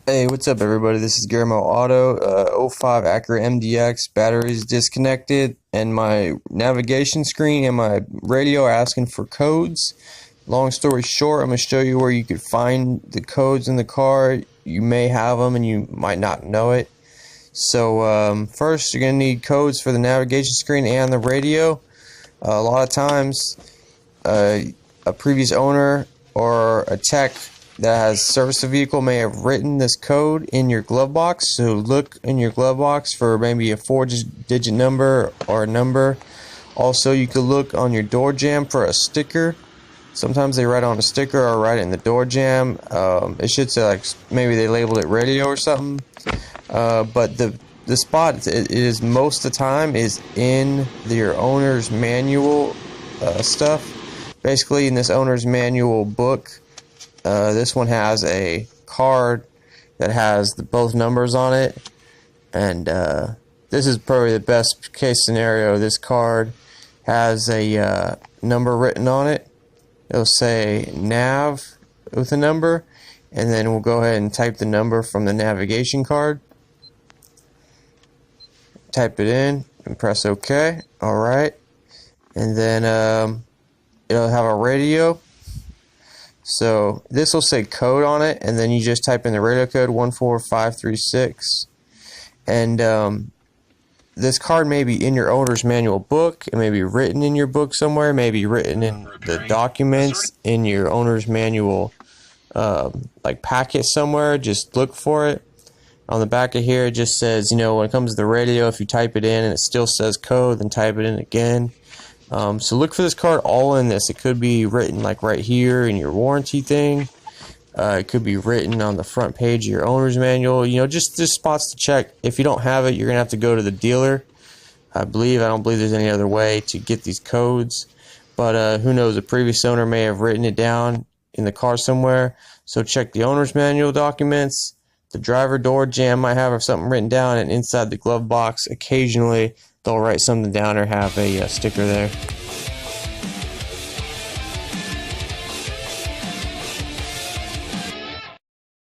Hey, what's up everybody? This is Guillermo Auto, '05 Acura MDX, batteries disconnected, and my navigation screen and my radio are asking for codes. Long story short, I'm going to show you where you could find the codes in the car. You may have them and you might not know it. So first you're going to need codes for the navigation screen and the radio. A lot of times a previous owner or a tech that has serviced the vehicle may have written this code in your glove box, so look in your glove box for maybe a 4-digit number or a number. Also, you could look on your door jamb for a sticker. Sometimes they write on a sticker or write it in the door jamb. It should say, like, maybe they labeled it radio or something. But the spot it is most of the time is in your owner's manual stuff. Basically, in this owner's manual book, this one has a card that has both numbers on it, and this is probably the best case scenario. This card has a number written on it. It'll say nav with a number, and then we'll go ahead and type the number from the navigation card. Type it in and press OK. Alright, and then it'll have a radio. So this will say code on it, and then you just type in the radio code 14536. And this card may be in your owner's manual book. It may be written in your book somewhere. It may be written in the documents in your owner's manual, like packet somewhere. Just look for it. On the back of here, it just says, when it comes to the radio, if you type it in and it still says code, then type it in again. So look for this card all in this. It could be written like right here in your warranty thing. It could be written on the front page of your owner's manual. Just spots to check. If you don't have it, you're gonna have to go to the dealer. I don't believe there's any other way to get these codes. But who knows? A previous owner may have written it down in the car somewhere. So check the owner's manual documents. The driver door jamb might have something written down, and inside the glove box, occasionally they'll write something down or have a sticker there.